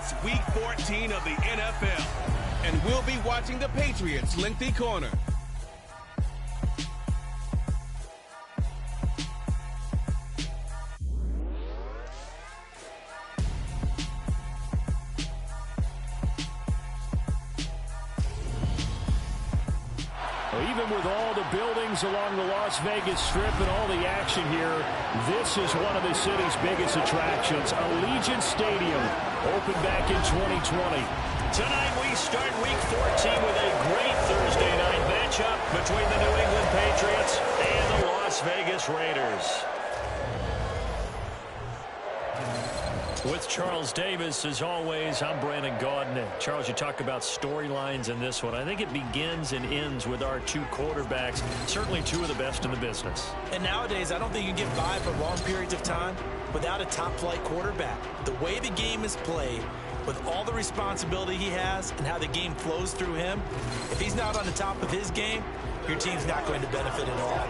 It's Week 14 of the NFL, and we'll be watching the Patriots lengthy corner. Even with all the buildings along the Las Vegas Strip and all the action here, this is one of the city's biggest attractions. Allegiant Stadium opened back in 2020. Tonight we start Week 14 with a great Thursday night matchup between the New England Patriots and the Las Vegas Raiders. With Charles Davis, as always, I'm Brandon Gaudin. Charles, you talk about storylines in this one. I think it begins and ends with our two quarterbacks, certainly two of the best in the business. And nowadays, I don't think you can get by for long periods of time without a top-flight quarterback. The way the game is played, with all the responsibility he has and how the game flows through him, if he's not on the top of his game, your team's not going to benefit at all.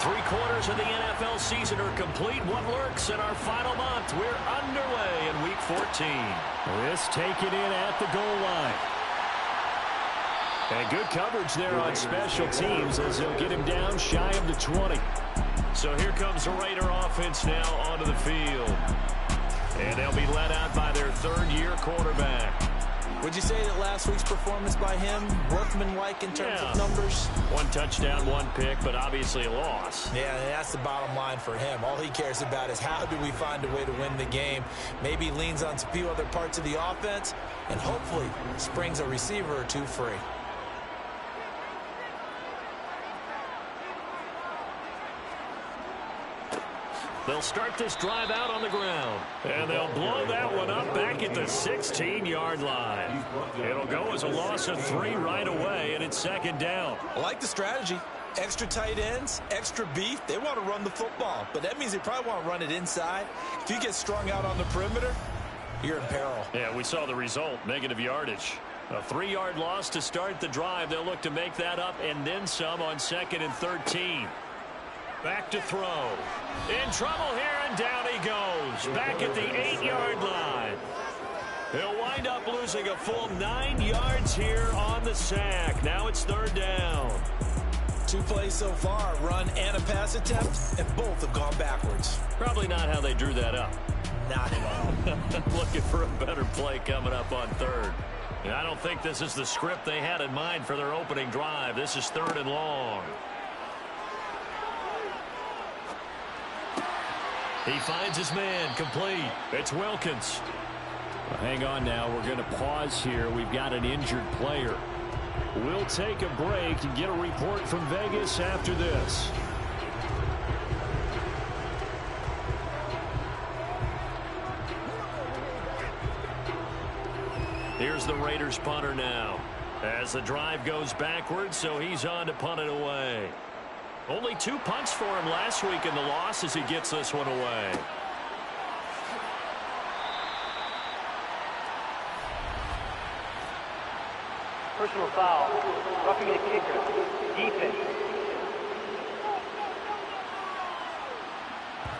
3 quarters of the NFL season are complete. What lurks in our final month? We're underway in Week 14. This taken in at the goal line. And good coverage there on special teams as they'll get him down shy of the 20. So here comes the Raider offense now onto the field. And they'll be led out by their third-year quarterback. Would you say that last week's performance by him, workmanlike in terms of numbers? 1 touchdown, 1 pick, but obviously a loss. Yeah, that's the bottom line for him. All he cares about is how do we find a way to win the game. Maybe he leans on a few other parts of the offense and hopefully springs a receiver or two free. They'll start this drive out on the ground. And they'll blow that one up back at the 16-yard line. It'll go as a loss of 3 right away, and it's second down. I like the strategy. Extra tight ends, extra beef. They want to run the football, but that means they probably want to run it inside. If you get strung out on the perimeter, you're in peril. Yeah, we saw the result, negative yardage. A 3-yard loss to start the drive. They'll look to make that up and then some on 2nd and 13. Back to throw. In trouble here, and down he goes. Back at the 8-yard line. He'll wind up losing a full 9 yards here on the sack. Now it's 3rd down. 2 plays so far, run and a pass attempt, and both have gone backwards. Probably not how they drew that up. Not at all. Looking for a better play coming up on 3rd. And I don't think this is the script they had in mind for their opening drive. This is 3rd and long. He finds his man, complete. It's Wilkins. Well, hang on now. We're going to pause here. We've got an injured player. We'll take a break and get a report from Vegas after this. Here's the Raiders punter now. As the drive goes backwards, so he's on to punt it away. Only 2 punts for him last week in the loss as he gets this one away. Personal foul. Roughing the kicker. Defense.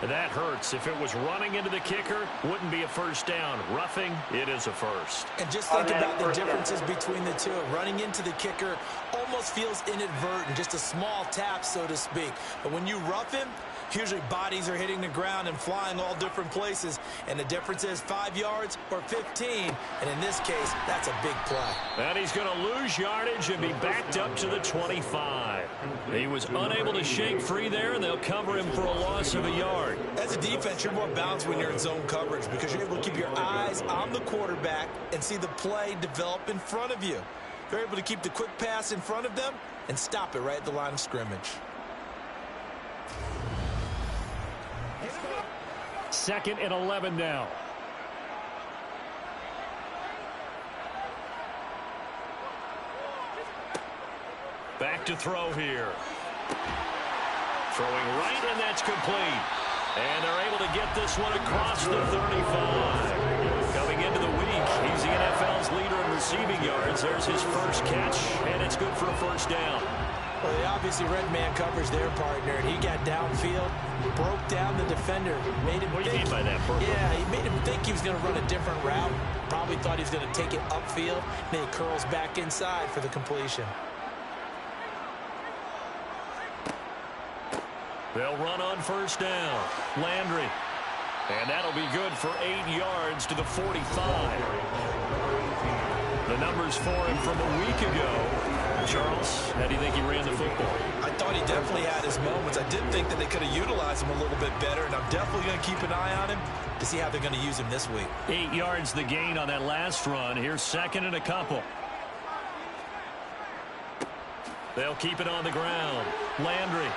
That hurts. If it was running into the kicker, wouldn't be a first down. Roughing, it is a first. And just think about the differences between the two. Running into the kicker almost feels inadvertent, just a small tap, so to speak. But when you rough him, usually bodies are hitting the ground and flying all different places. And the difference is 5 yards or 15. And in this case, that's a big play. And he's going to lose yardage and be backed up to the 25. He was unable to shake free there, and they'll cover him for a loss of a yard. As a defense, you're more balanced when you're in zone coverage because you're able to keep your eyes on the quarterback and see the play develop in front of you. You're able to keep the quick pass in front of them and stop it right at the line of scrimmage. 2nd and 11 now. Back to throw here. Throwing right, and that's complete. And they're able to get this one across the 35. Coming into the week, he's the NFL's leader in receiving yards. There's his first catch, and it's good for a first down. Well, they obviously red man coverage their partner, and he got downfield, broke down the defender, made him What do you mean by that, Burger? Yeah, he made him think he was going to run a different route. Probably thought he was going to take it upfield. Then he curls back inside for the completion. They'll run on first down. Landry. And that'll be good for 8 yards to the 45. The numbers for him from a week ago. Charles, how do you think he ran the football? I thought he definitely had his moments. I did think that they could have utilized him a little bit better, and I'm definitely going to keep an eye on him to see how they're going to use him this week. 8 yards the gain on that last run. Here's second and a couple. They'll keep it on the ground. Landry.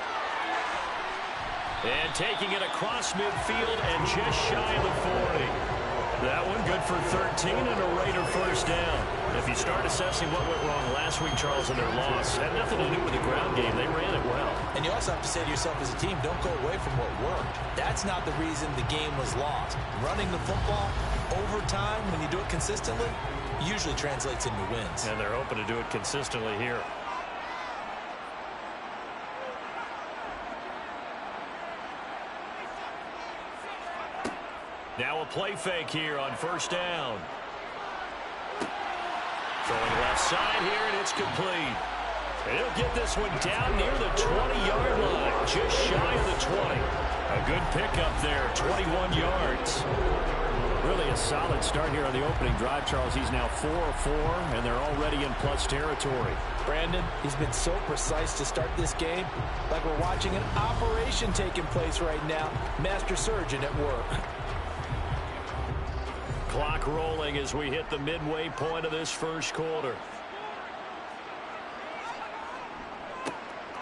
And taking it across midfield and just shy of the 40. That one good for 13 and a Raider first down. If you start assessing what went wrong last week, Charles, in their loss, had nothing to do with the ground game. They ran it well. And you also have to say to yourself as a team, don't go away from what worked. That's not the reason the game was lost. Running the football over time, when you do it consistently, usually translates into wins. And they're hoping to do it consistently here. Now a play fake here on first down. Throwing left side here, and it's complete. And he'll get this one down near the 20-yard line, just shy of the 20. A good pickup there, 21 yards. Really a solid start here on the opening drive, Charles. He's now 4 of 4, and they're already in plus territory. Brandon, he's been so precise to start this game, like we're watching an operation taking place right now. Master surgeon at work. Clock rolling as we hit the midway point of this first quarter.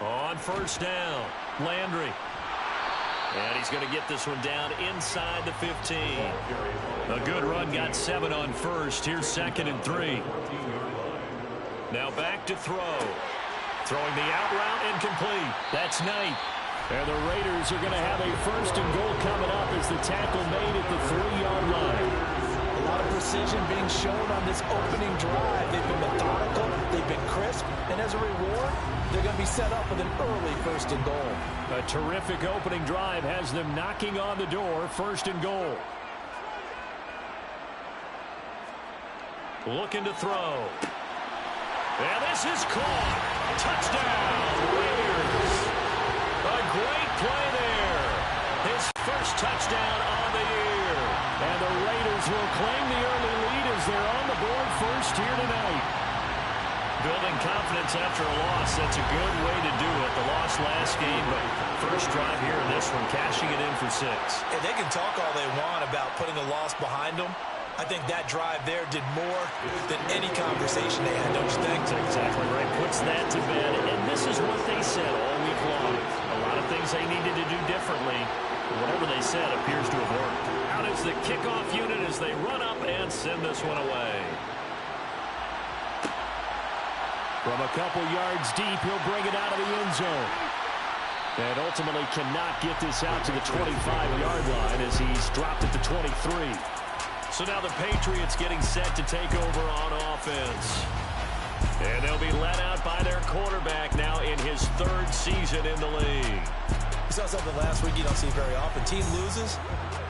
On first down, Landry. And he's going to get this one down inside the 15. A good run, got 7 on first. Here's second and 3. Now back to throw. Throwing the out route incomplete. That's Knight. And the Raiders are going to have a first and goal coming up as the tackle made at the 3-yard line. A lot of precision being shown on this opening drive. They've been methodical, they've been crisp, and as a reward, they're going to be set up with an early first and goal. A terrific opening drive has them knocking on the door, first and goal. Looking to throw. And this is caught. Touchdown, Raiders. A great play there. His first touchdown on the year. And the Raiders will claim the early lead as they're on the board first here tonight. Building confidence after a loss, that's a good way to do it. The loss last game, but first drive here in this one, cashing it in for 6. And they can talk all they want about putting a loss behind them. I think that drive there did more than any conversation they had, don't you think? That's exactly right. Puts that to bed. And this is what they said all week long. A lot of things they needed to do differently. Whatever they said appears to have worked. Out is the kickoff unit as they run up and send this one away. From a couple yards deep, he'll bring it out of the end zone. And ultimately cannot get this out to the 25-yard line as he's dropped at the 23. So now the Patriots getting set to take over on offense. And they'll be led out by their quarterback now in his 3rd season in the league. We saw something last week you don't see very often. Team loses,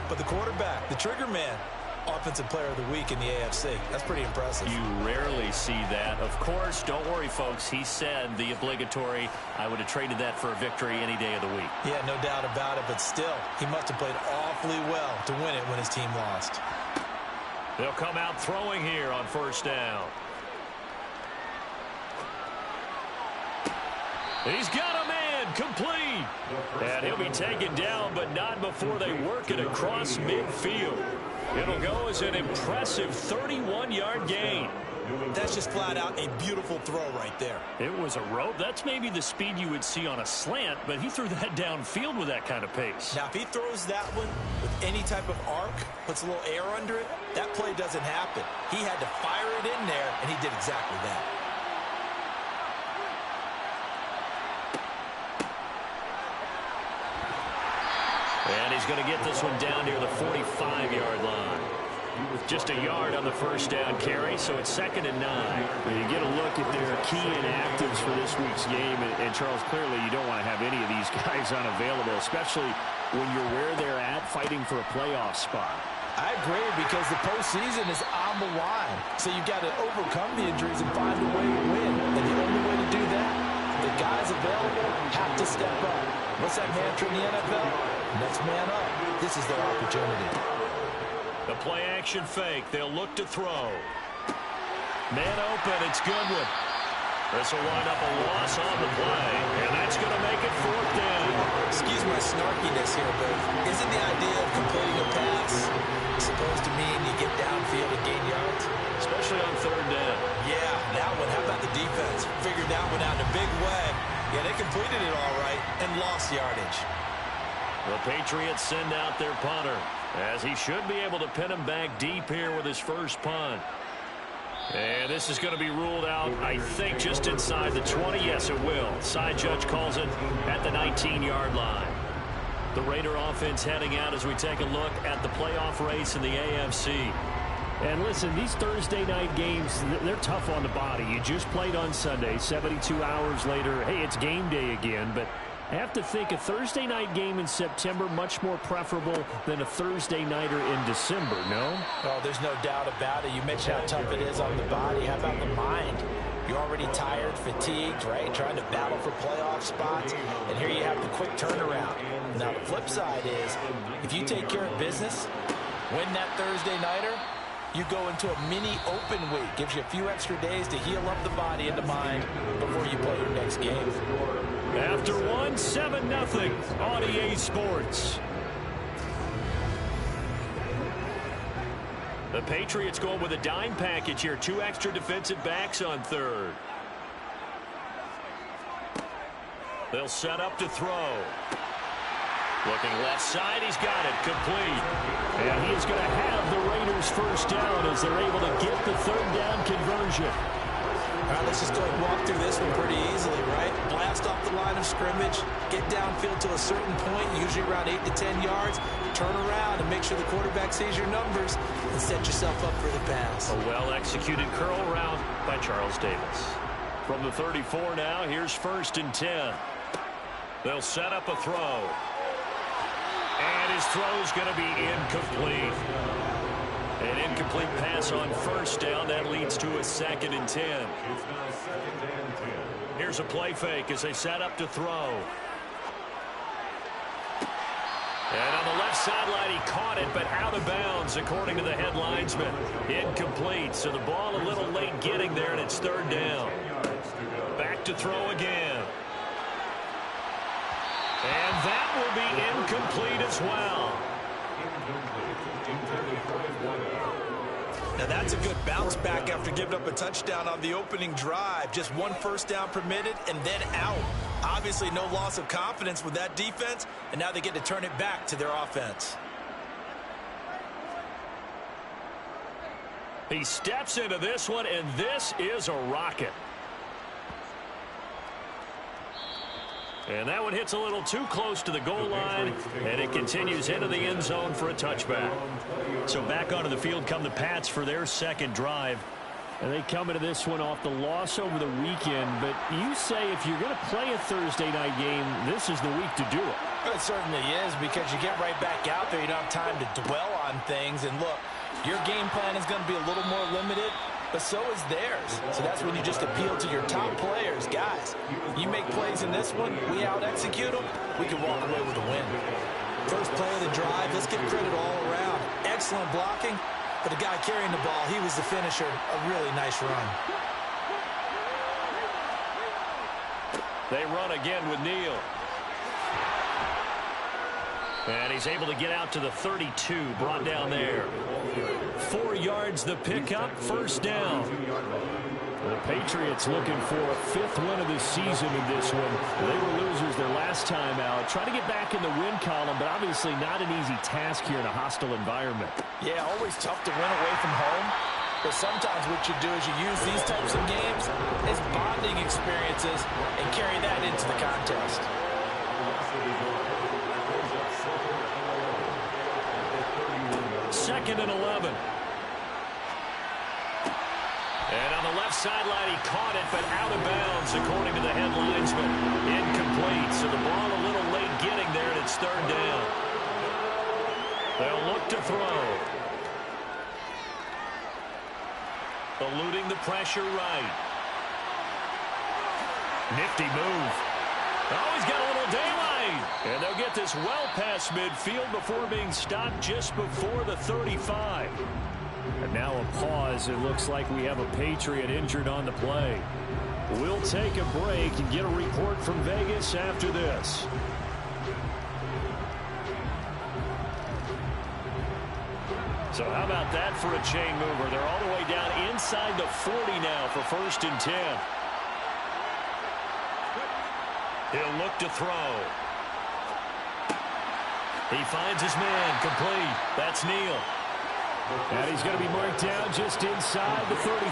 but the quarterback, the trigger man, Offensive Player of the Week in the AFC. That's pretty impressive. You rarely see that. Of course, don't worry, folks. He said the obligatory, I would have traded that for a victory any day of the week. Yeah, no doubt about it, but still, he must have played awfully well to win it when his team lost. They'll come out throwing here on first down. He's got a man, complete. And he'll be taken down, but not before they work it across midfield. It'll go as an impressive 31-yard gain. That's just flat out a beautiful throw right there. It was a rope. That's maybe the speed you would see on a slant, but he threw that downfield with that kind of pace. Now, if he throws that one with any type of arc, puts a little air under it, that play doesn't happen. He had to fire it in there, and he did exactly that. He's going to get this one down near the 45-yard line. Just a yard on the first down carry, so it's 2nd and 9. When you get a look at their key inactives for this week's game, and Charles, clearly you don't want to have any of these guys unavailable, especially when you're where they're at fighting for a playoff spot. I agree, because the postseason is on the line. So you've got to overcome the injuries and find a way to win. And the only way to do that, the guys available have to step up. What's that mantra in the NFL? Next man up. This is their opportunity. The play-action fake. They'll look to throw. Man open. It's Goodwin. This will wind up a loss on the play, and that's going to make it 4th down. Excuse my snarkiness here, but isn't the idea of completing a pass supposed to mean you get downfield and gain yards? Especially on 3rd down. Yeah, that one. How about the defense? Figured that one out in a big way. Yeah, they completed it all right and lost yardage. The Patriots send out their punter, as he should be able to pin him back deep here with his first punt. And this is going to be ruled out, I think, just inside the 20. Yes, it will. Side judge calls it at the 19-yard line. The Raider offense heading out as we take a look at the playoff race in the AFC. And listen, these Thursday night games, they're tough on the body. You just played on Sunday, 72 hours later. Hey, it's game day again, but I have to think a Thursday night game in September much more preferable than a Thursday nighter in December, no? Oh, there's no doubt about it. You mentioned how tough it is on the body. How about the mind? You're already tired, fatigued, right? Trying to battle for playoff spots. And here you have the quick turnaround. Now, the flip side is, if you take care of business, win that Thursday nighter, you go into a mini open week. Gives you a few extra days to heal up the body and the mind before you play your next game. After 7-0 on EA Sports. The Patriots going with a dime package here. 2 extra defensive backs on 3rd. They'll set up to throw. Looking left side, he's got it, complete. And he is going to have the Raiders first down as they're able to get the 3rd down conversion. All right, let's just go and walk through this one pretty easily, right? Blast off the line of scrimmage, get downfield to a certain point, usually around 8 to 10 yards, turn around and make sure the quarterback sees your numbers and set yourself up for the pass. A well-executed curl route by Charles Davis. From the 34 now, here's 1st and 10. They'll set up a throw. And his throw's going to be incomplete. An incomplete pass on 1st down. That leads to a 2nd and 10. Here's a play fake as they set up to throw. And on the left sideline, he caught it, but out of bounds, according to the head linesman. Incomplete, so the ball a little late getting there, and it's 3rd down. Back to throw again. And that will be incomplete as well. Now that's a good bounce back after giving up a touchdown on the opening drive. Just 1 first down permitted and then out. Obviously no loss of confidence with that defense, and now they get to turn it back to their offense. He steps into this one, and this is a rocket. And that one hits a little too close to the goal line, and it continues into the end zone for a touchback. So back onto the field come the Pats for their 2nd drive. And they come into this one off the loss over the weekend, but you say if you're going to play a Thursday night game, this is the week to do it. It certainly is, because you get right back out there. You don't have time to dwell on things. And look, your game plan is going to be a little more limited, but so is theirs. So that's when you just appeal to your top players. Guys, you make plays in this one, we out-execute them, we can walk away with a win. First play of the drive, let's give credit all around. Excellent blocking, but the guy carrying the ball, he was the finisher. A really nice run. They run again with Neal. And he's able to get out to the 32, brought down there. 4 yards the pickup, 1st down. The Patriots looking for a 5th win of the season in this one. They were losers their last time out. Trying to get back in the win column, but obviously not an easy task here in a hostile environment. Yeah, always tough to win away from home. But sometimes what you do is you use these types of games as bonding experiences and carry that into the contest. 2nd and 11. And on the left sideline, he caught it, but out of bounds, according to the head linesman. Incomplete, so the ball a little late getting there, and it's 3rd down. They'll look to throw. Eluding the pressure right. Nifty move. Oh, he's got a little daylight. And they'll get this well past midfield before being stopped just before the 35. And now a pause. It looks like we have a Patriot injured on the play. We'll take a break and get a report from Vegas after this. So how about that for a chain mover? They're all the way down inside the 40 now for 1st and 10. He'll look to throw. He finds his man, complete. That's Neal. And he's going to be marked down just inside the 35.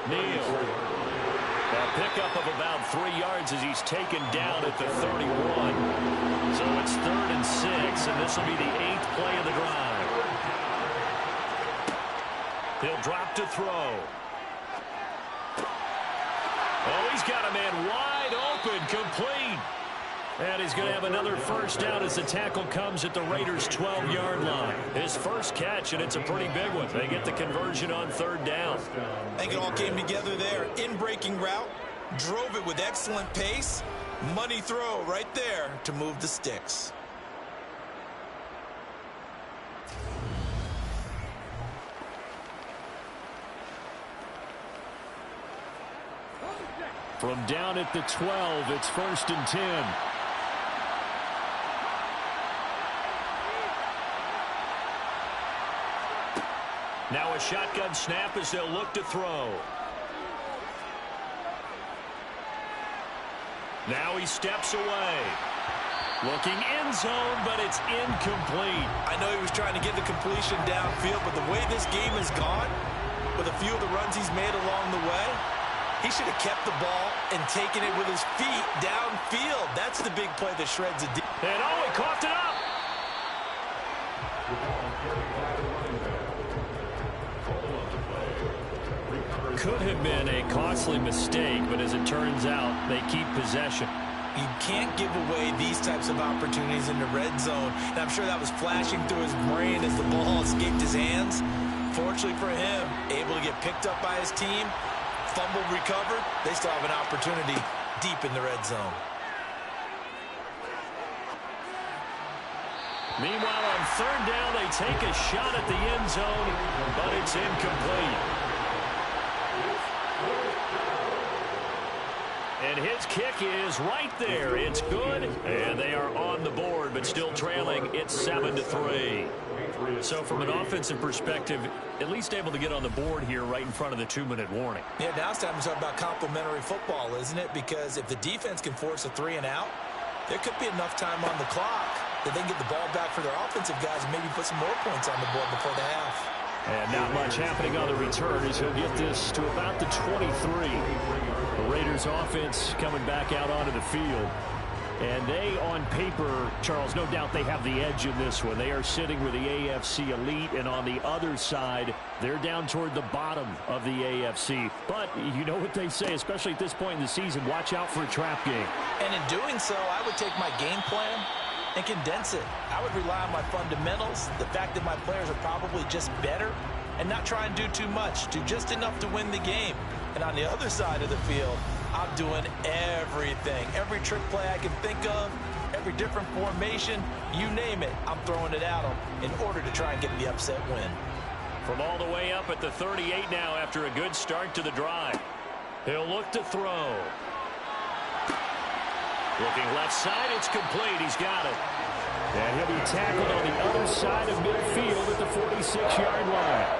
Neal. A pickup of about 3 yards as he's taken down at the 31. So it's 3rd and 6, and this will be the 8th play of the drive. He'll drop to throw. Oh, he's got a man wide open, complete. And he's going to have another 1st down as the tackle comes at the Raiders' 12-yard line. His first catch, and it's a pretty big one. They get the conversion on 3rd down. I think it all came together there. In-breaking route, drove it with excellent pace. Money throw right there to move the sticks. From down at the 12, it's 1st and 10. Now a shotgun snap as they'll look to throw. Now he steps away. Looking end zone, but it's incomplete. I know he was trying to get the completion downfield, but the way this game has gone, with a few of the runs he's made along the way, he should have kept the ball and taken it with his feet downfield. That's the big play that shreds a deep. And oh, he coughed it up. Could have been a costly mistake, but as it turns out, they keep possession. You can't give away these types of opportunities in the red zone. And I'm sure that was flashing through his brain as the ball escaped his hands. Fortunately for him, able to get picked up by his team, fumble recovered. They still have an opportunity deep in the red zone. Meanwhile, on 3rd down, they take a shot at the end zone, but it's incomplete. And his kick is right there. It's good, and they are on the board, but still trailing. It's 7-3. So from an offensive perspective, at least able to get on the board here right in front of the 2-minute warning. Yeah, now it's time to talk about complementary football, isn't it? Because if the defense can force a 3 and out, there could be enough time on the clock that they can get the ball back for their offensive guys and maybe put some more points on the board before the half. And not much happening on the return as he'll get this to about the 23. The Raiders offense coming back out onto the field. And they, on paper, Charles, no doubt they have the edge in this one. They are sitting with the AFC elite, and on the other side, they're down toward the bottom of the AFC. But you know what they say, especially at this point in the season, watch out for a trap game. And in doing so, I would take my game plan and condense it. I would rely on my fundamentals, the fact that my players are probably just better, and not try and do too much, do just enough to win the game. And on the other side of the field, I'm doing everything. Every trick play I can think of, every different formation, you name it, I'm throwing it at them in order to try and get the upset win. From all the way up at the 38 now after a good start to the drive. He'll look to throw. Looking left side, it's complete. He's got it. And he'll be tackled on the other side of midfield at the 46-yard line.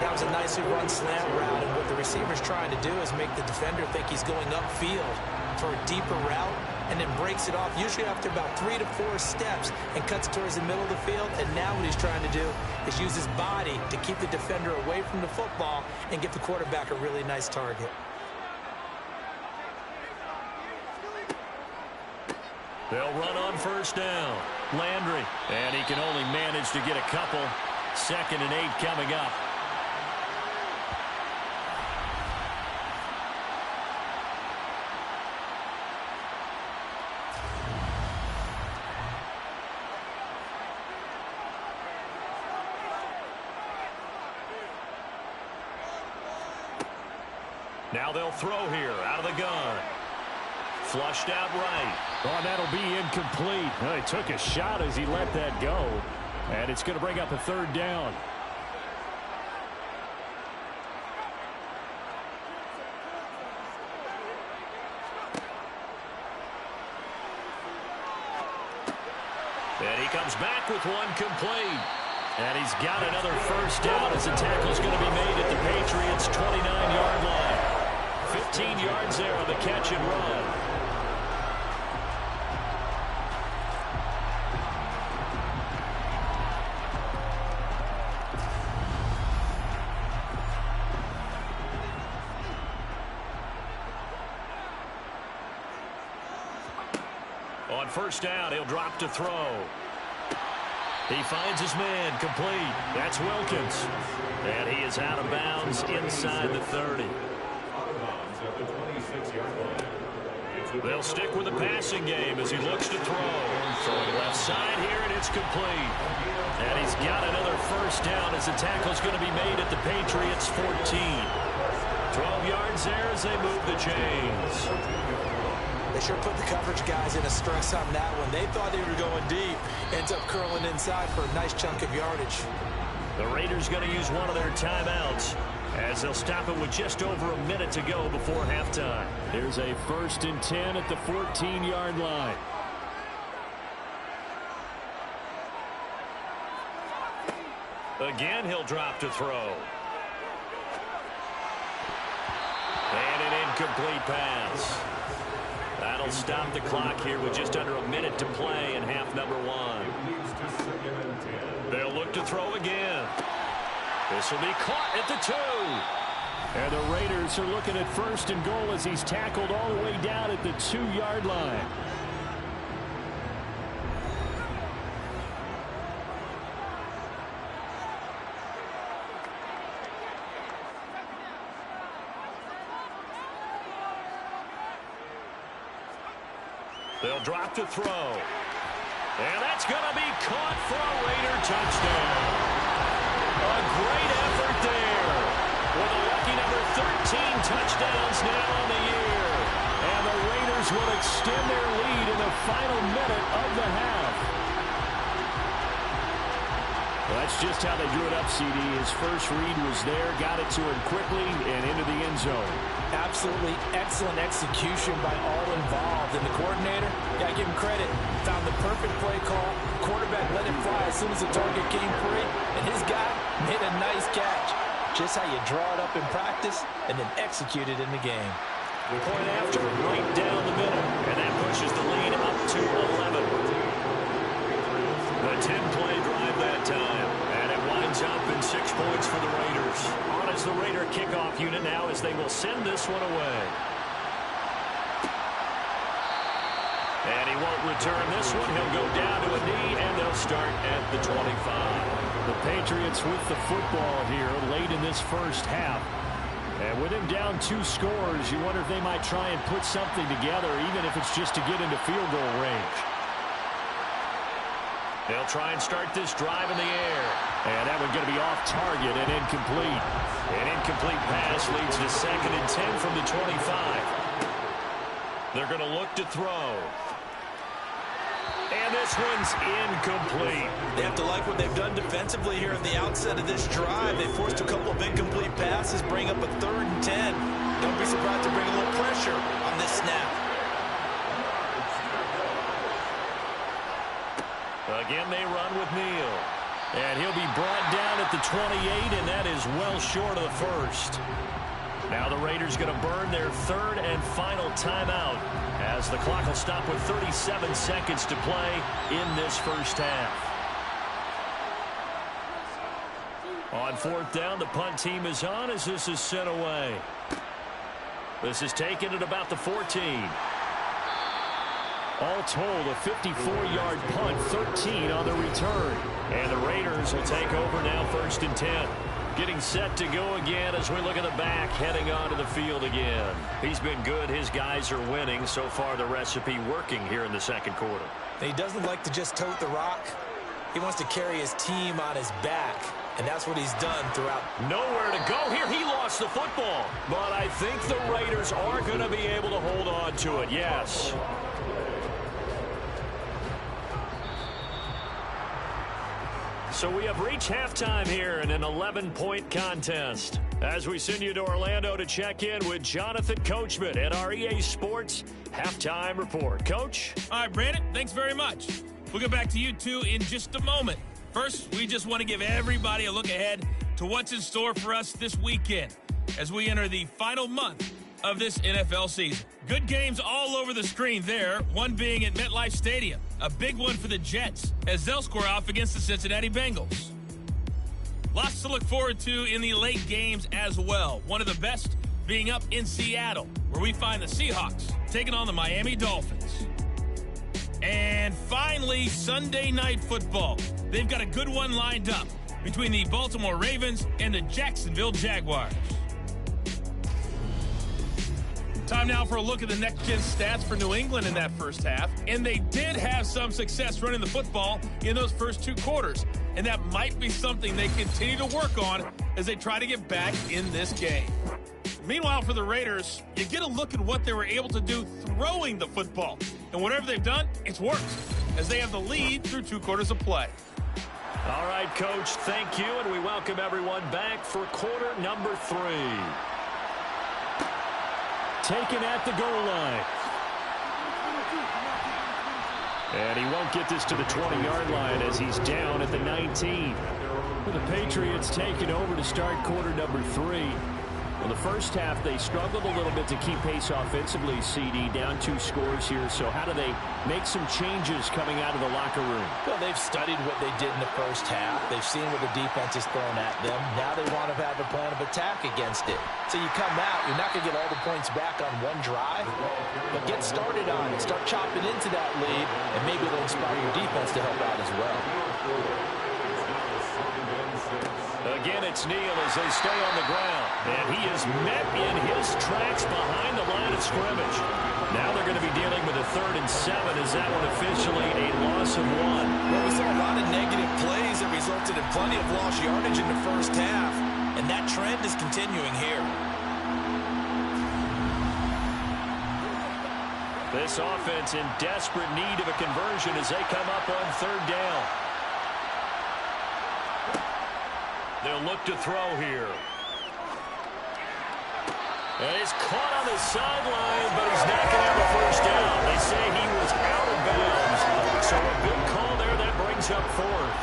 That was a nicely run slant route, and what the receiver's trying to do is make the defender think he's going upfield for a deeper route, and then breaks it off, usually after about 3 to 4 steps, and cuts towards the middle of the field. And now what he's trying to do is use his body to keep the defender away from the football and give the quarterback a really nice target. They'll run on first down. Landry. And he can only manage to get a couple. 2nd and 8 coming up. Now they'll throw here out of the gun. Flushed out right. Oh, that'll be incomplete. Well, he took a shot as he let that go. And it's going to bring up a 3rd down. And he comes back with one complete. And he's got another first down as the tackle's going to be made at the Patriots' 29-yard line. 15 yards there on the catch and run. On first down, he'll drop to throw. He finds his man, complete. That's Wilkins. And he is out of bounds inside the 30. They'll stick with the passing game as he looks to throw. Throwing left side here, and it's complete. And he's got another first down as the tackle's going to be made at the Patriots' 14. 12 yards there as they move the chains. They sure put the coverage guys in a stress on that one. They thought they were going deep. Ends up curling inside for a nice chunk of yardage. The Raiders going to use one of their timeouts as they'll stop it with just over a minute to go before halftime. Here's a 1st and 10 at the 14-yard line. Again, he'll drop to throw. And an incomplete pass. That'll stop the clock here with just under a minute to play in half number 1. They'll look to throw again. This will be caught at the 2. And the Raiders are looking at 1st and goal as he's tackled all the way down at the 2-yard line. They'll drop to throw. And that's going to be caught for a Raider touchdown. A great effort there. With a lucky number 13 touchdowns now on the year. And the Raiders will extend their lead in the final minute of the half. Well, that's just how they drew it up, CD. His first read was there, got it to him quickly, and into the end zone. Absolutely excellent execution by all involved. And the coordinator, got to give him credit, found the perfect play call. Quarterback let it fly as soon as the target came free, and his guy made a nice catch. Just how you draw it up in practice and then execute it in the game. Point after, right down the middle, and that pushes the lead up to 11. The 10-play drive that time, and it winds up in 6 points for the Raiders. On as the Raider kickoff unit now as they will send this one away. And he won't return this one. He'll go down to a knee, and they'll start at the 25. The Patriots with the football here late in this first half. And with him down 2 scores, you wonder if they might try and put something together, even if it's just to get into field goal range. They'll try and start this drive in the air. And that one's going to be off target and incomplete. An incomplete pass leads to 2nd and 10 from the 25. They're going to look to throw. And this one's incomplete. They have to like what they've done defensively here at the outset of this drive. They forced a couple of incomplete passes, bring up a 3rd and 10. Don't be surprised to bring a little pressure on this snap. Again, they run with Neal. And he'll be brought down at the 28, and that is well short of the first. Now the Raiders going to burn their 3rd and final timeout as the clock will stop with 37 seconds to play in this first half. On 4th down, the punt team is on as this is sent away. This is taken at about the 14. All told, a 54-yard punt, 13 on the return. And the Raiders will take over now, 1st and 10. Getting set to go again as we look at the back, heading onto the field again. He's been good. His guys are winning. So far, the recipe working here in the second quarter. He doesn't like to just tote the rock. He wants to carry his team on his back, and that's what he's done throughout. Nowhere to go here. He lost the football. But I think the Raiders are going to be able to hold on to it, yes. So we have reached halftime here in an 11-point contest. As we send you to Orlando to check in with Jonathan Coachman at our EA Sports Halftime Report. Coach? All right, Brandon, thanks very much. We'll get back to you two in just a moment. First, we just want to give everybody a look ahead to what's in store for us this weekend as we enter the final month of this NFL season. Good games all over the screen there, one being at MetLife Stadium. A big one for the Jets as they'll square off against the Cincinnati Bengals. Lots to look forward to in the late games as well. One of the best being up in Seattle, where we find the Seahawks taking on the Miami Dolphins. And finally, Sunday Night Football. They've got a good one lined up between the Baltimore Ravens and the Jacksonville Jaguars. Time now for a look at the next-gen stats for New England in that first half. And they did have some success running the football in those first two quarters. And that might be something they continue to work on as they try to get back in this game. Meanwhile, for the Raiders, you get a look at what they were able to do throwing the football. And whatever they've done, it's worked, as they have the lead through 2 quarters of play. All right, Coach, thank you, and we welcome everyone back for quarter number 3. Taken at the goal line. And he won't get this to the 20-yard line as he's down at the 19. The Patriots taking over to start quarter number 3. Well, the first half, they struggled a little bit to keep pace offensively, CD, down 2 scores here. So how do they make some changes coming out of the locker room? Well, they've studied what they did in the first half. They've seen what the defense is throwing at them. Now they want to have a plan of attack against it. So you come out, you're not going to get all the points back on one drive, but get started on it. Start chopping into that lead, and maybe it'll inspire your defense to help out as well. Again, it's Neal as they stay on the ground. And he is met in his tracks behind the line of scrimmage. Now they're going to be dealing with a 3rd and 7. Is that one officially a loss of 1? Well, we saw a lot of negative plays that resulted in plenty of lost yardage in the first half. And that trend is continuing here. This offense in desperate need of a conversion as they come up on 3rd down. They'll look to throw here. And he's caught on the sideline, but he's not going to have a first down. They say he was out of bounds. So a good call there. That brings up 4th.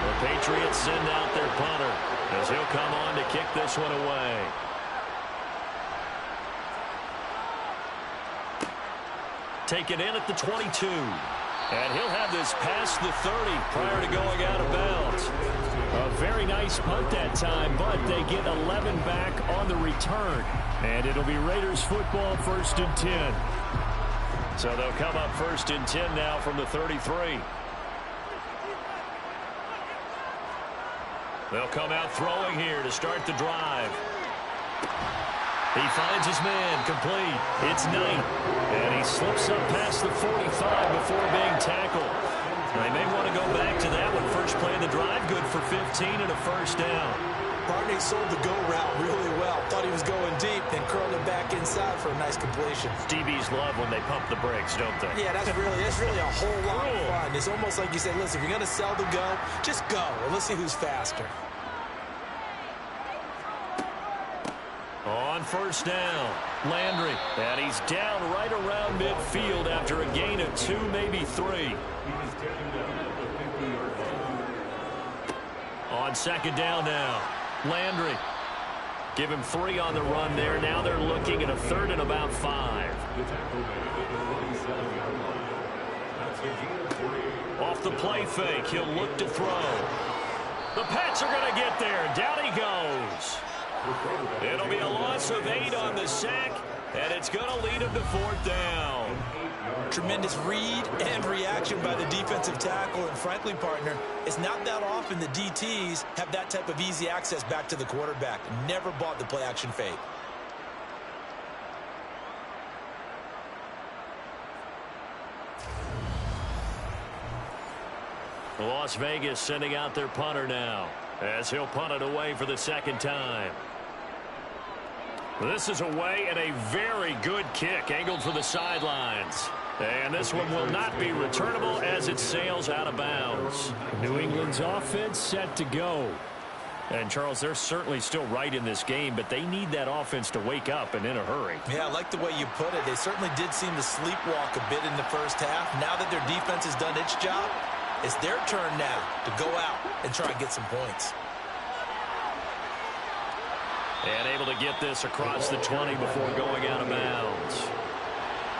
The Patriots send out their punter as he'll come on to kick this one away. Taken in at the 22. And he'll have this past the 30 prior to going out of bounds. A very nice punt that time, but they get 11 back on the return. And it'll be Raiders football, 1st and 10. So they'll come up 1st and 10 now from the 33. They'll come out throwing here to start the drive. He finds his man, complete. It's Knight. And he slips up past the 45 before being tackled. They may want to go back to that one. First play of the drive, good for 15 and a first down. Barney sold the go route really well. Thought he was going deep, then curled it back inside for a nice completion. DBs love when they pump the brakes, don't they? Yeah, that's really a whole lot of fun. It's almost like you say, listen, if you're going to sell the go, just go, and let's see who's faster. On first down, Landry. And he's down right around midfield after a gain of 2, maybe 3. On 2nd down now, Landry. Give him 3 on the run there. Now they're looking at a 3rd and about 5. Off the play fake, he'll look to throw. The Pats are going to get there. Down he goes. It'll be a loss of 8 on the sack, and it's going to lead him to 4th down. Tremendous read and reaction by the defensive tackle. And frankly, partner, it's not that often the DTs have that type of easy access back to the quarterback. Never bought the play action fake. Las Vegas sending out their punter now as he'll punt it away for the second time. This is away and a very good kick angled for the sidelines. And this one will not be returnable as it sails out of bounds. New England's offense set to go. And, Charles, they're certainly still right in this game, but they need that offense to wake up and in a hurry. Yeah, I like the way you put it. They certainly did seem to sleepwalk a bit in the first half. Now that their defense has done its job, it's their turn now to go out and try and get some points. And able to get this across the 20 before going out of bounds.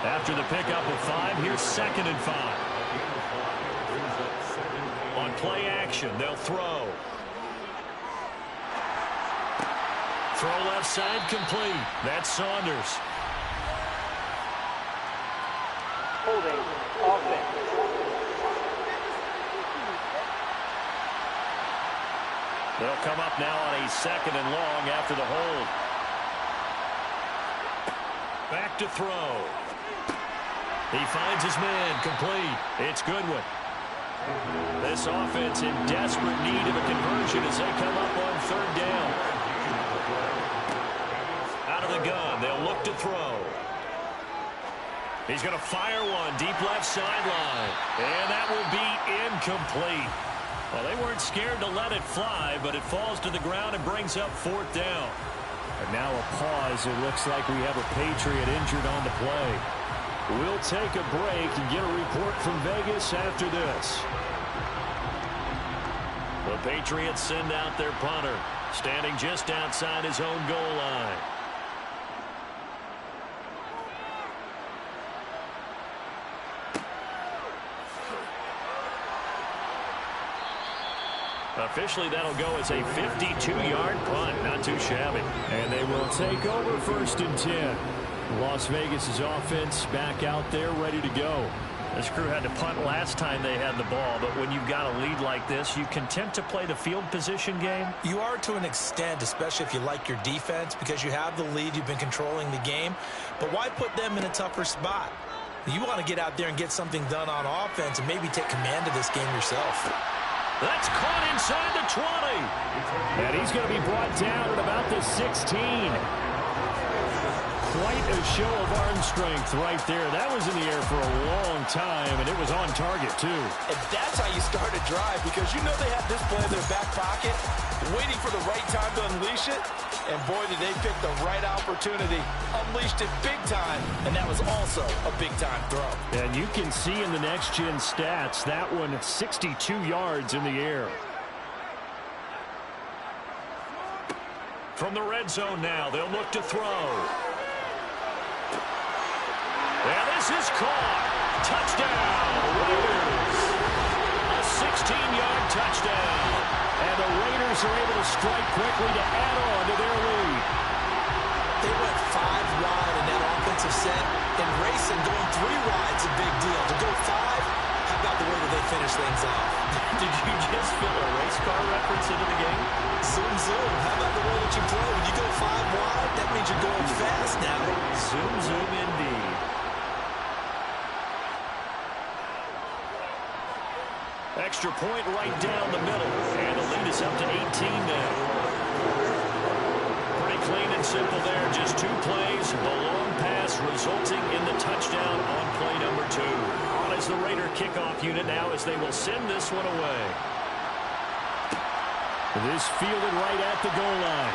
After the pickup of 5, here's 2nd and 5. On play action, they'll throw. Throw left side complete. That's Saunders. Holding offense. They'll come up now on a 2nd and long after the hold. Back to throw. He finds his man complete. It's Goodwin. This offense in desperate need of a conversion as they come up on 3rd down. Out of the gun, they'll look to throw. He's going to fire one deep left sideline. And that will be incomplete. Well, they weren't scared to let it fly, but it falls to the ground and brings up 4th down. And now a pause. It looks like we have a Patriot injured on the play. We'll take a break and get a report from Vegas after this. The Patriots send out their punter, standing just outside his own goal line. Officially, that'll go as a 52-yard punt. Not too shabby. And they will take over 1st and 10. Las Vegas' offense back out there ready to go. This crew had to punt last time they had the ball, but when you've got a lead like this, you content to play the field position game? You are to an extent, especially if you like your defense, because you have the lead, you've been controlling the game. But why put them in a tougher spot? You want to get out there and get something done on offense and maybe take command of this game yourself. That's caught inside the 20. And he's going to be brought down at about the 16. Quite a show of arm strength right there. That was in the air for a long time, and it was on target, too. And that's how you start a drive, because you know they have this play in their back pocket, waiting for the right time to unleash it. And boy, did they pick the right opportunity. Unleashed it big time, and that was also a big-time throw. And you can see in the next-gen stats, that one 62 yards in the air. From the red zone now, they'll look to throw. And this is caught. Touchdown, Raiders. A 16-yard touchdown. And the Raiders are able to strike quickly to add on to their lead. They went 5 wide in that offensive set. And racing, going 3 wide is a big deal. To go 5, how about the way that they finish things off? Did you just fill a race car reference into the game? Zoom, zoom. How about the way that you play? When you go 5 wide, that means you're going fast now. Zoom, zoom indeed. Extra point right down the middle. And the lead is up to 18 now. Pretty clean and simple there. Just 2 plays. The long pass resulting in the touchdown on play number 2. On as the Raider kickoff unit now as they will send this one away. This fielded right at the goal line.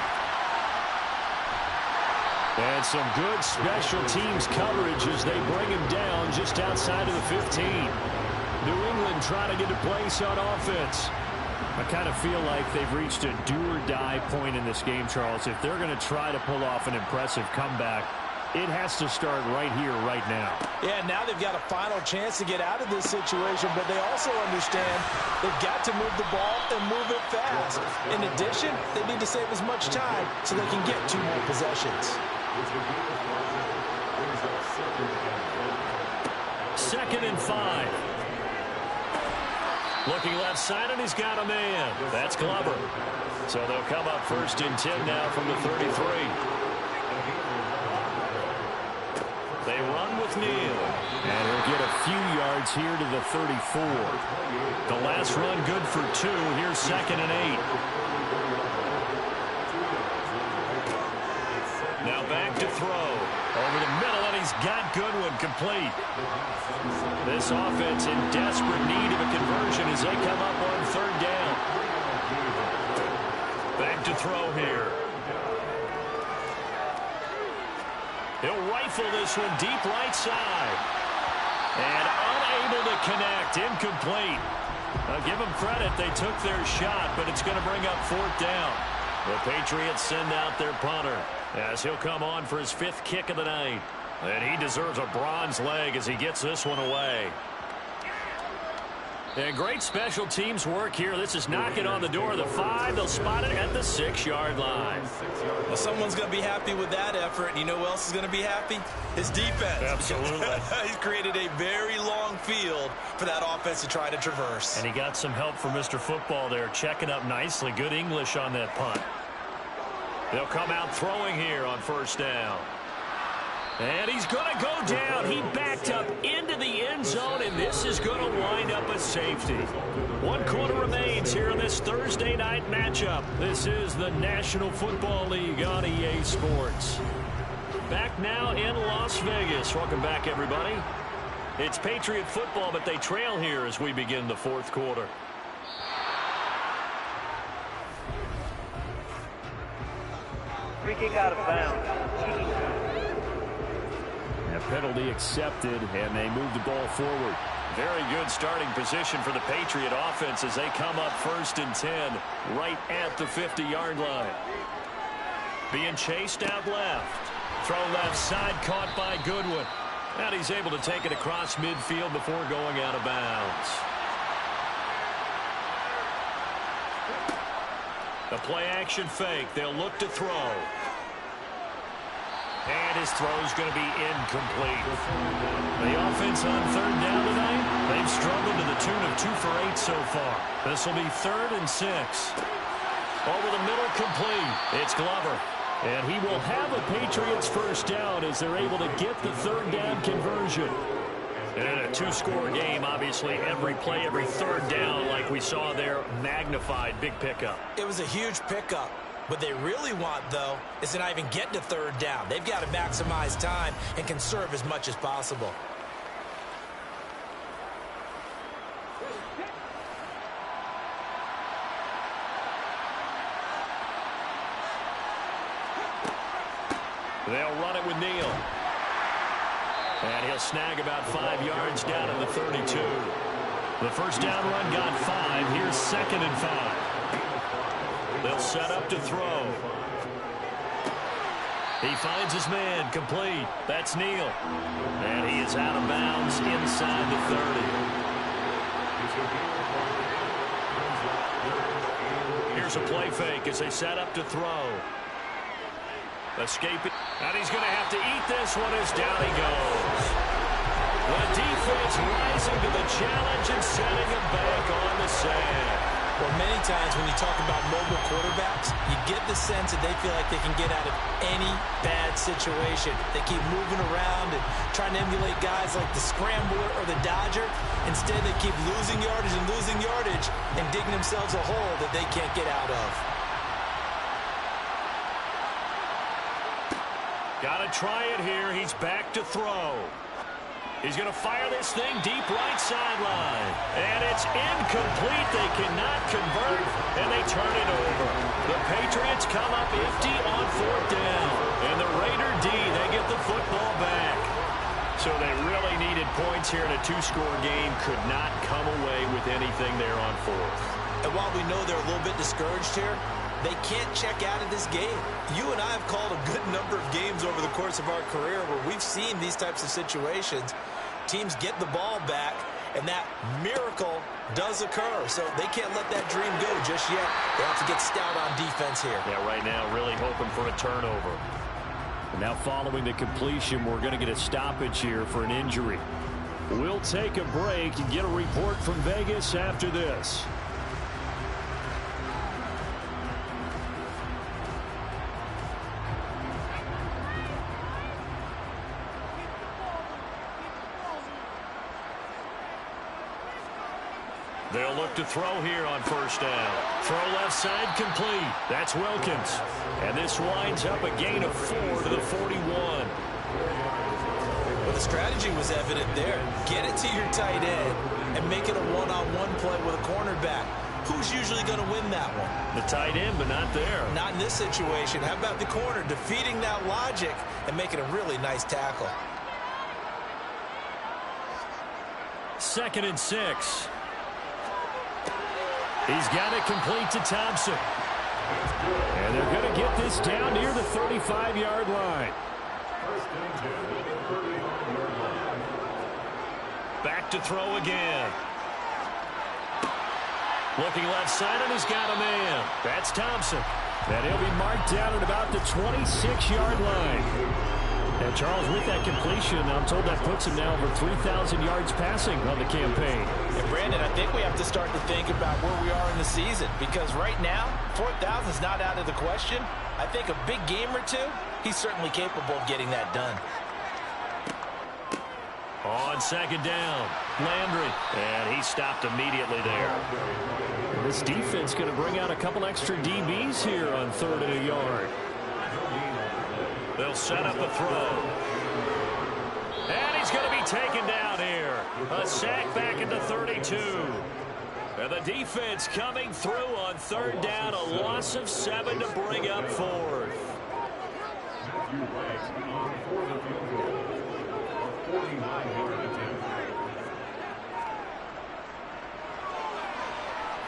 And some good special teams coverage as they bring him down just outside of the 15. New England trying to get a place on offense. I kind of feel like they've reached a do-or-die point in this game, Charles. If they're going to try to pull off an impressive comeback, it has to start right here, right now. Yeah, now they've got a final chance to get out of this situation, but they also understand they've got to move the ball and move it fast. In addition, they need to save as much time so they can get 2 more possessions. 2nd and 5. Looking left side, and he's got a man. That's Glover. So they'll come up 1st and 10 now from the 33. They run with Neal. And he'll get a few yards here to the 34. The last run good for 2. Here's 2nd and 8. Now back to throw. Over the middle, and he's got Goodwin complete. This offense in desperate need of a conversion as they come up on 3rd down. Back to throw here. He'll rifle this one deep right side. And unable to connect. Incomplete. I'll give them credit. They took their shot, but it's going to bring up 4th down. The Patriots send out their punter as he'll come on for his 5th kick of the night. And he deserves a bronze leg as he gets this one away. And great special teams work here. This is knocking on the door of the 5. They'll spot it at the 6-yard line. Well, someone's going to be happy with that effort. You know who else is going to be happy? His defense. Absolutely. He's created a very long field for that offense to try to traverse. And he got some help from Mr. Football there, checking up nicely. Good English on that punt. They'll come out throwing here on 1st down. And he's going to go down. He backed up into the end zone, and this is going to wind up a safety. 1 quarter remains here in this Thursday night matchup. This is the National Football League on EA Sports. Back now in Las Vegas. Welcome back, everybody. It's Patriot football, but they trail here as we begin the 4th quarter. Free kick out of bounds. A penalty accepted, and they move the ball forward. Very good starting position for the Patriot offense as they come up 1st and 10 right at the 50-yard line. Being chased out left. Throw left side, caught by Goodwin. And he's able to take it across midfield before going out of bounds. The play-action fake. They'll look to throw. And his throw's going to be incomplete. The offense on 3rd down tonight, they've struggled to the tune of 2 for 8 so far. This will be 3rd and 6. Over the middle, complete. It's Glover. And he will have a Patriots 1st down as they're able to get the 3rd down conversion. And a 2-score game, obviously, every play, every 3rd down, like we saw there, magnified. Big pickup. It was a huge pickup. What they really want, though, is to not even get to 3rd down. They've got to maximize time and conserve as much as possible. They'll run it with Neal. And he'll snag about 5 yards down at the 32. The 1st down run got 5. Here's 2nd and 5. They'll set up to throw. He finds his man, complete. That's Neal. And he is out of bounds inside the 30. Here's a play fake as they set up to throw. Escaping. And he's going to have to eat this one as down he goes. The defense rising to the challenge and setting him back on the sand. Well, many times when you talk about mobile quarterbacks, you get the sense that they feel like they can get out of any bad situation. They keep moving around and trying to emulate guys like the Scrambler or the Dodger. Instead, they keep losing yardage and digging themselves a hole that they can't get out of. Got to try it here. He's back to throw. He's going to fire this thing deep right sideline. And it's incomplete. They cannot convert, and they turn it over. The Patriots come up empty on 4th down. And the Raider D, they get the football back. So they really needed points here in a 2-score game. Could not come away with anything there on 4th. And while we know they're a little bit discouraged here, they can't check out of this game. You and I have called a good number of games over the course of our career where we've seen these types of situations. Teams get the ball back, and that miracle does occur. So they can't let that dream go just yet. They have to get stout on defense here. Yeah, right now really hoping for a turnover. And now following the completion, we're going to get a stoppage here for an injury. We'll take a break and get a report from Vegas after this. They'll look to throw here on first down. Throw left side complete. That's Wilkins. And this winds up a gain of 4 to the 41. Well, the strategy was evident there. Get it to your tight end and make it a one-on-one play with a cornerback. Who's usually going to win that one? The tight end, but not there. Not in this situation. How about the corner defeating that logic and making a really nice tackle? 2nd and 6. He's got it complete to Thompson. And they're going to get this down near the 35-yard line. Back to throw again. Looking left side, and he's got a man. That's Thompson. And he'll be marked down at about the 26-yard line. And Charles, with that completion, I'm told that puts him now over 3,000 yards passing on the campaign. And Brandon, I think we have to start to think about where we are in the season, because right now, 4,000 is not out of the question. I think a big game or two, he's certainly capable of getting that done. On 2nd down, Landry. And he stopped immediately there. This defense going to bring out a couple extra DBs here on 3rd and a yard. They'll set up a throw. And he's going to be taken down here. A sack back at the 32. And the defense coming through on 3rd down. A loss of 7 to bring up 4th.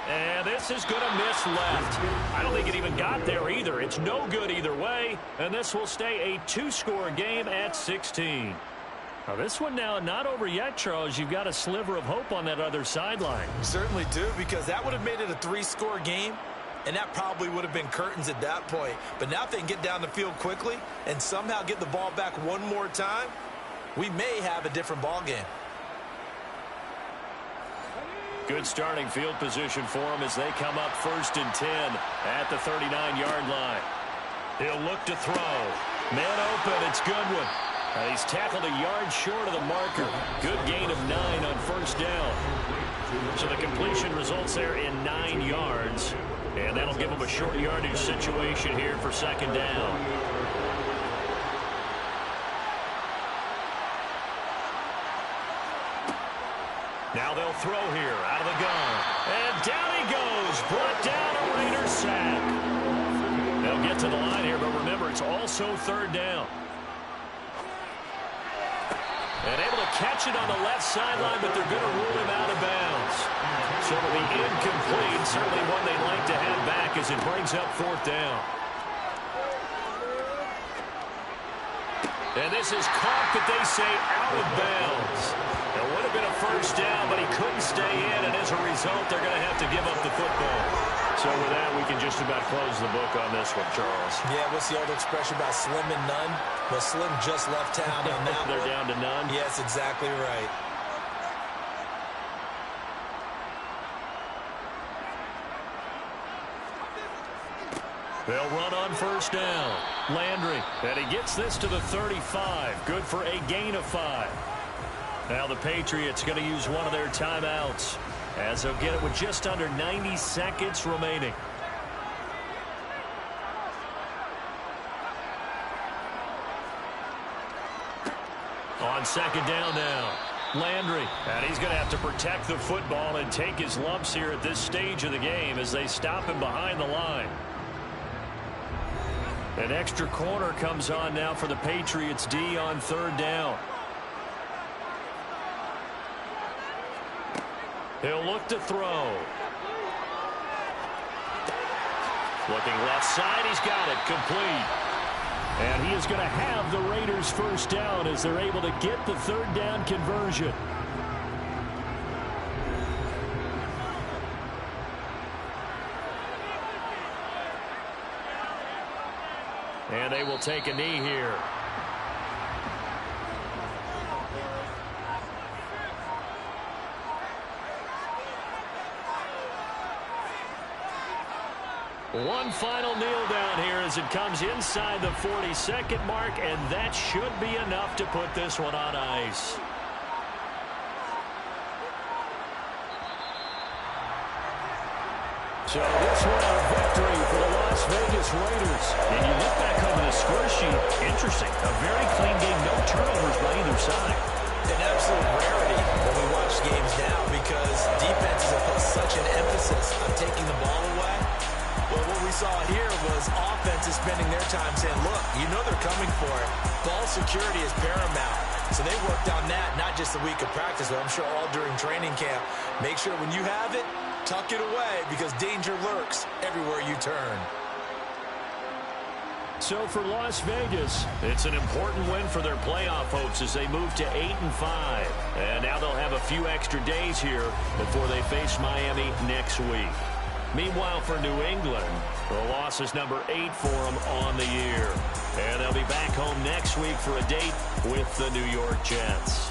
And this is going to miss left. I don't think it even got there either. It's no good either way. And this will stay a 2-score game at 16. Now this one now not over yet, Charles. You've got a sliver of hope on that other sideline. Certainly do, because that would have made it a 3-score game, and that probably would have been curtains at that point. But now if they can get down the field quickly and somehow get the ball back one more time, we may have a different ball game. Good starting field position for them as they come up 1st and 10 at the 39-yard line. He'll look to throw. Man open, it's Goodwin. He's tackled a yard short of the marker. Good gain of 9 on 1st down. So the completion results there in 9 yards. And that'll give them a short yardage situation here for 2nd down. Now they'll throw here out of the gun. And down he goes. Brought down a Raider sack. They'll get to the line here, but remember, it's also 3rd down. And able to catch it on the left sideline, but they're going to rule him out of bounds. So it'll be incomplete. Certainly one they'd like to have back as it brings up 4th down. And this is caught, but they say out of bounds. It would have been a 1st down, but he couldn't stay in, and as a result, they're going to have to give up the football. So with that, we can just about close the book on this one, Charles. Yeah, what's the old expression about slim and none? Well, Slim just left town on that They're one. down to none? Yes, exactly right. They'll run on 1st down. Landry, and he gets this to the 35. Good for a gain of 5. Now the Patriots going to use one of their timeouts as they'll get it with just under 90 seconds remaining. On 2nd down now, Landry, and he's going to have to protect the football and take his lumps here at this stage of the game as they stop him behind the line. An extra corner comes on now for the Patriots D on 3rd down. He'll look to throw. Looking left side, he's got it complete. And he is going to have the Raiders 1st down as they're able to get the 3rd down conversion. And they will take a knee here. One final kneel down here as it comes inside the 40-second mark, and that should be enough to put this one on ice. So this one a victory for the Las Vegas Raiders. And you look back over the score sheet, interesting. A very clean game, no turnovers by either side. An absolute rarity when we watch games now because defenses have put such an emphasis on taking the ball away. Well, what we saw here was offenses spending their time saying, look, you know they're coming for it. Ball security is paramount. So they worked on that, not just a week of practice, but I'm sure all during training camp. Make sure when you have it, tuck it away because danger lurks everywhere you turn. So for Las Vegas, it's an important win for their playoff hopes as they move to 8-5. And now they'll have a few extra days here before they face Miami next week. Meanwhile, for New England, the loss is number 8 for them on the year. And they'll be back home next week for a date with the New York Jets.